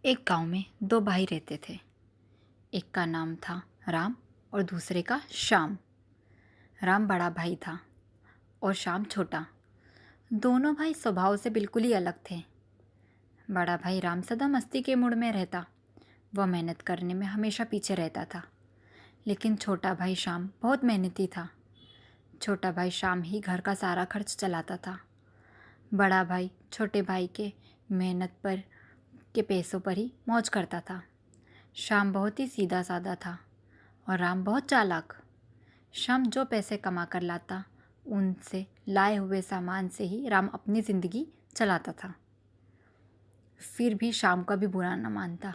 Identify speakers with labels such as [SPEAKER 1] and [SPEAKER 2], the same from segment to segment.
[SPEAKER 1] एक गांव में दो भाई रहते थे। एक का नाम था राम और दूसरे का श्याम। राम बड़ा भाई था और श्याम छोटा। दोनों भाई स्वभाव से बिल्कुल ही अलग थे। बड़ा भाई राम सदा मस्ती के मूड में रहता। वह मेहनत करने में हमेशा पीछे रहता था। लेकिन छोटा भाई श्याम बहुत मेहनती था। छोटा भाई श्याम ही घर का सारा खर्च चलाता था। बड़ा भाई छोटे भाई के मेहनत पर के पैसों पर ही मौज करता था। श्याम बहुत ही सीधा साधा था और राम बहुत चालाक। श्याम जो पैसे कमा कर लाता, उनसे लाए हुए सामान से ही राम अपनी ज़िंदगी चलाता था। फिर भी श्याम का भी बुरा न मानता।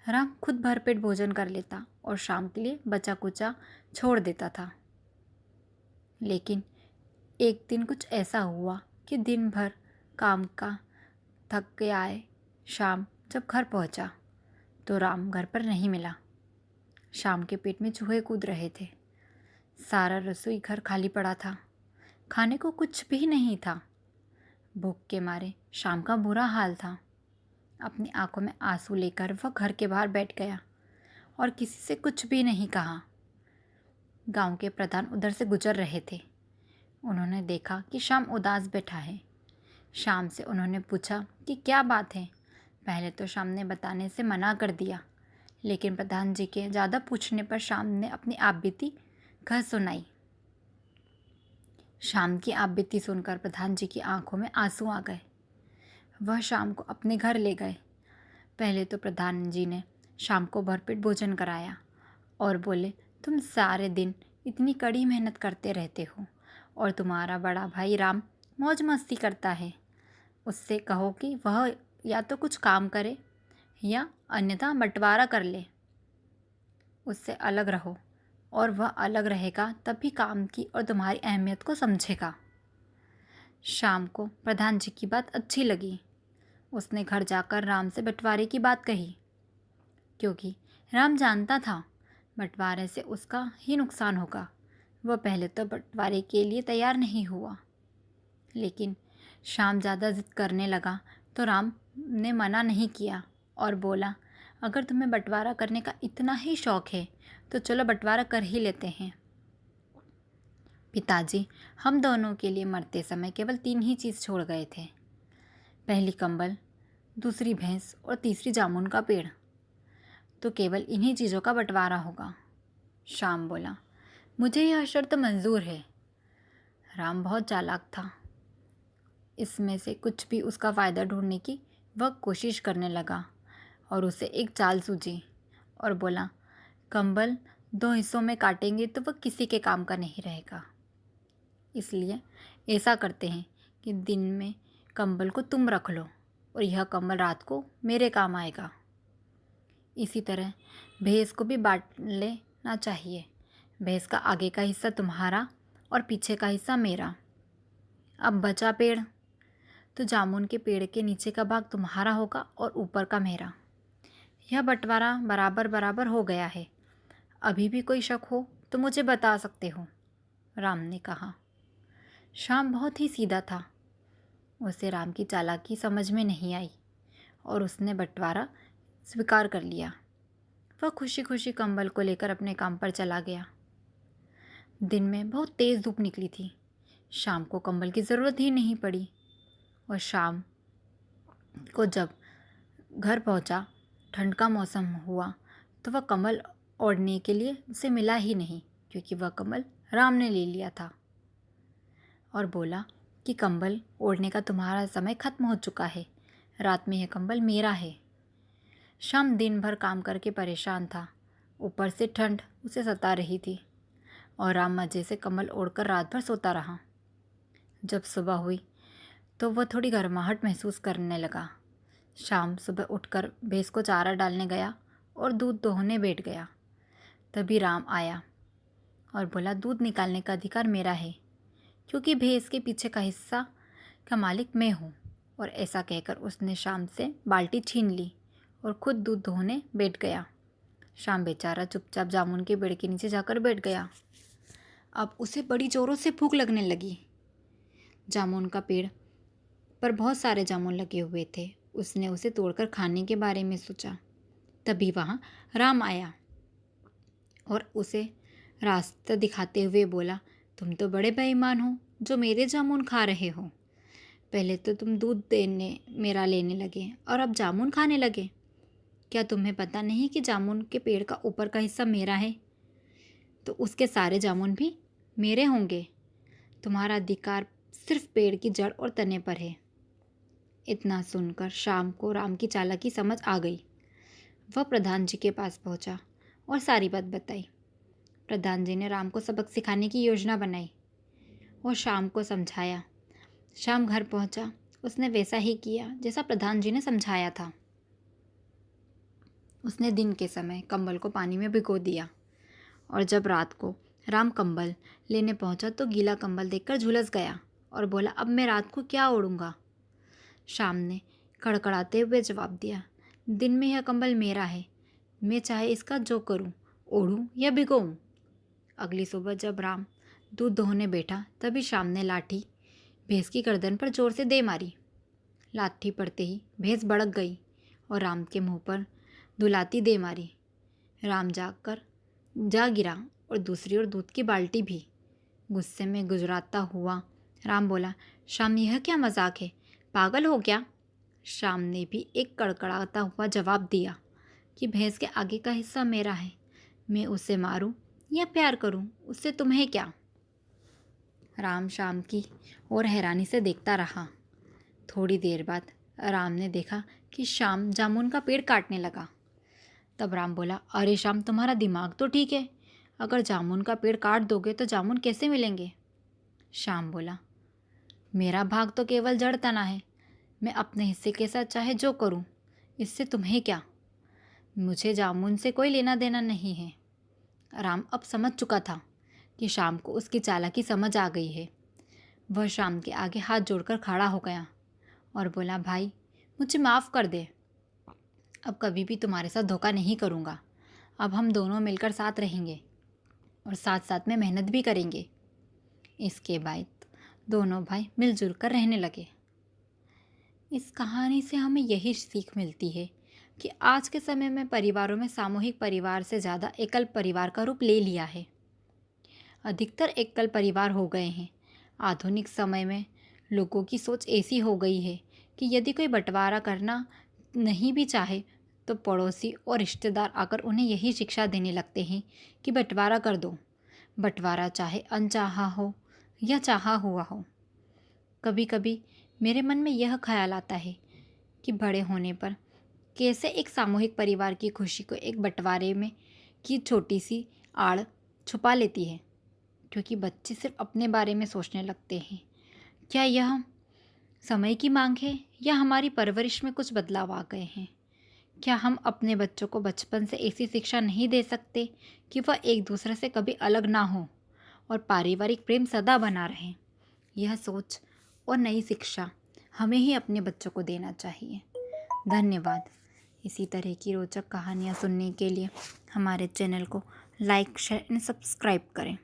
[SPEAKER 1] राम खुद भरपेट भोजन कर लेता और श्याम के लिए बचा कुचा छोड़ देता था। लेकिन एक दिन कुछ ऐसा हुआ कि दिन भर काम का थक के आए श्याम जब घर पहुंचा तो राम घर पर नहीं मिला। श्याम के पेट में चूहे कूद रहे थे। सारा रसोई घर खाली पड़ा था। खाने को कुछ भी नहीं था। भूख के मारे श्याम का बुरा हाल था। अपनी आंखों में आंसू लेकर वह घर के बाहर बैठ गया और किसी से कुछ भी नहीं कहा। गांव के प्रधान उधर से गुजर रहे थे। उन्होंने देखा कि श्याम उदास बैठा है। श्याम से उन्होंने पूछा कि क्या बात है। पहले तो श्याम ने बताने से मना कर दिया, लेकिन प्रधान जी के ज़्यादा पूछने पर श्याम ने अपनी आपबीती कह सुनाई। श्याम की आपबीती सुनकर प्रधान जी की आंखों में आंसू आ गए। वह श्याम को अपने घर ले गए। पहले तो प्रधान जी ने श्याम को भरपेट भोजन कराया और बोले, तुम सारे दिन इतनी कड़ी मेहनत करते रहते हो और तुम्हारा बड़ा भाई राम मौज मस्ती करता है। उससे कहो कि वह या तो कुछ काम करे या अन्यथा बंटवारा कर ले। उससे अलग रहो और वह अलग रहेगा तभी काम की और तुम्हारी अहमियत को समझेगा। श्याम को प्रधान जी की बात अच्छी लगी। उसने घर जाकर राम से बंटवारे की बात कही, क्योंकि राम जानता था बंटवारे से उसका ही नुकसान होगा। वह पहले तो बंटवारे के लिए तैयार नहीं हुआ, लेकिन श्याम ज़्यादा जिद करने लगा तो राम ने मना नहीं किया और बोला, अगर तुम्हें बंटवारा करने का इतना ही शौक़ है तो चलो बंटवारा कर ही लेते हैं। पिताजी हम दोनों के लिए मरते समय केवल 3 ही चीज़ छोड़ गए थे। पहली कंबल, दूसरी भैंस और तीसरी जामुन का पेड़। तो केवल इन्हीं चीज़ों का बंटवारा होगा। श्याम बोला, मुझे यह शर्त मंजूर है। राम बहुत चालाक था। इसमें से कुछ भी उसका फ़ायदा ढूंढने की वह कोशिश करने लगा और उसे एक चाल सूझी और बोला, कंबल 2 हिस्सों में काटेंगे तो वह किसी के काम का नहीं रहेगा। इसलिए ऐसा करते हैं कि दिन में कंबल को तुम रख लो और यह कंबल रात को मेरे काम आएगा। इसी तरह भैंस को भी बांट लेना चाहिए। भैंस का आगे का हिस्सा तुम्हारा और पीछे का हिस्सा मेरा। अब बचा पेड़, तो जामुन के पेड़ के नीचे का भाग तुम्हारा होगा और ऊपर का मेरा। यह बंटवारा बराबर बराबर हो गया है। अभी भी कोई शक हो तो मुझे बता सकते हो, राम ने कहा। श्याम बहुत ही सीधा था। उसे राम की चालाकी समझ में नहीं आई और उसने बंटवारा स्वीकार कर लिया। वह खुशी खुशी कंबल को लेकर अपने काम पर चला गया। दिन में बहुत तेज़ धूप निकली थी। शाम को कंबल की ज़रूरत ही नहीं पड़ी और शाम को जब घर पहुंचा, ठंड का मौसम हुआ तो वह कंबल ओढ़ने के लिए उसे मिला ही नहीं, क्योंकि वह कंबल राम ने ले लिया था और बोला कि कंबल ओढ़ने का तुम्हारा समय ख़त्म हो चुका है। रात में यह कंबल मेरा है। शाम दिन भर काम करके परेशान था। ऊपर से ठंड उसे सता रही थी और राम मज़े से कंबल ओढ़कर रात भर सोता रहा। जब सुबह हुई तो वह थोड़ी गर्माहट महसूस करने लगा। शाम सुबह उठकर भैंस को चारा डालने गया और दूध दोहने बैठ गया। तभी राम आया और बोला, दूध निकालने का अधिकार मेरा है, क्योंकि भैंस के पीछे का हिस्सा का मालिक मैं हूँ। और ऐसा कहकर उसने शाम से बाल्टी छीन ली और खुद दूध दोहने बैठ गया। शाम बेचारा चुपचाप जामुन के पेड़ के नीचे जाकर बैठ गया। अब उसे बड़ी ज़ोरों से भूख लगने लगी। जामुन का पेड़ पर बहुत सारे जामुन लगे हुए थे। उसने उसे तोड़कर खाने के बारे में सोचा। तभी वहाँ राम आया और उसे रास्ता दिखाते हुए बोला, तुम तो बड़े बेईमान हो जो मेरे जामुन खा रहे हो। पहले तो तुम दूध देने मेरा लेने लगे और अब जामुन खाने लगे। क्या तुम्हें पता नहीं कि जामुन के पेड़ का ऊपर का हिस्सा मेरा है, तो उसके सारे जामुन भी मेरे होंगे। तुम्हारा अधिकार सिर्फ पेड़ की जड़ और तने पर है। इतना सुनकर शाम को राम की चालाकी समझ आ गई। वह प्रधान जी के पास पहुंचा और सारी बात बताई। प्रधान जी ने राम को सबक सिखाने की योजना बनाई और शाम को समझाया। शाम घर पहुंचा, उसने वैसा ही किया जैसा प्रधान जी ने समझाया था। उसने दिन के समय कंबल को पानी में भिगो दिया और जब रात को राम कंबल लेने पहुंचा तो गीला कंबल देखकर झुलस गया और बोला, अब मैं रात को क्या ओढ़ूंगा। शाम ने कड़कड़ाते हुए जवाब दिया, दिन में यह कंबल मेरा है, मैं चाहे इसका जो करूं, ओढ़ूं या भिगोऊं। अगली सुबह जब राम दूध दोहने बैठा तभी शाम ने लाठी भैंस की गर्दन पर जोर से दे मारी। लाठी पड़ते ही भैंस भड़क गई और राम के मुंह पर दुलाती दे मारी। राम जा गिरा और दूसरी ओर दूध की बाल्टी भी। गुस्से में गुजराता हुआ राम बोला, शाम यह क्या मजाक है, पागल हो क्या। शाम ने भी एक कड़कड़ाता हुआ जवाब दिया कि भैंस के आगे का हिस्सा मेरा है, मैं उसे मारूं या प्यार करूं, उससे तुम्हें क्या। राम शाम की ओर हैरानी से देखता रहा। थोड़ी देर बाद राम ने देखा कि शाम जामुन का पेड़ काटने लगा। तब राम बोला, अरे शाम, तुम्हारा दिमाग तो ठीक है, अगर जामुन का पेड़ काट दोगे तो जामुन कैसे मिलेंगे। शाम बोला, मेरा भाग तो केवल जड़ तना है, मैं अपने हिस्से के साथ चाहे जो करूं, इससे तुम्हें क्या, मुझे जामुन से कोई लेना देना नहीं है। राम अब समझ चुका था कि शाम को उसकी चालाकी समझ आ गई है। वह शाम के आगे हाथ जोड़कर खड़ा हो गया और बोला, भाई मुझे माफ़ कर दे, अब कभी भी तुम्हारे साथ धोखा नहीं करूँगा। अब हम दोनों मिलकर साथ रहेंगे और साथ साथ में मेहनत भी करेंगे। इसके बाद दोनों भाई मिलजुल कर रहने लगे। इस कहानी से हमें यही सीख मिलती है कि आज के समय में परिवारों में सामूहिक परिवार से ज़्यादा एकल परिवार का रूप ले लिया है। अधिकतर एकल परिवार हो गए हैं। आधुनिक समय में लोगों की सोच ऐसी हो गई है कि यदि कोई बंटवारा करना नहीं भी चाहे तो पड़ोसी और रिश्तेदार आकर उन्हें यही शिक्षा देने लगते हैं कि बंटवारा कर दो। बंटवारा चाहे अनचाहा हो या चाहा हुआ हो। कभी कभी मेरे मन में यह ख्याल आता है कि बड़े होने पर कैसे एक सामूहिक परिवार की खुशी को एक बंटवारे में की छोटी सी आड़ छुपा लेती है, क्योंकि बच्चे सिर्फ अपने बारे में सोचने लगते हैं। क्या यह समय की मांग है या हमारी परवरिश में कुछ बदलाव आ गए हैं। क्या हम अपने बच्चों को बचपन से ऐसी शिक्षा नहीं दे सकते कि वह एक दूसरे से कभी अलग ना हो और पारिवारिक प्रेम सदा बना रहे। यह सोच और नई शिक्षा हमें ही अपने बच्चों को देना चाहिए। धन्यवाद। इसी तरह की रोचक कहानियाँ सुनने के लिए हमारे चैनल को लाइक, शेयर एंड सब्सक्राइब करें।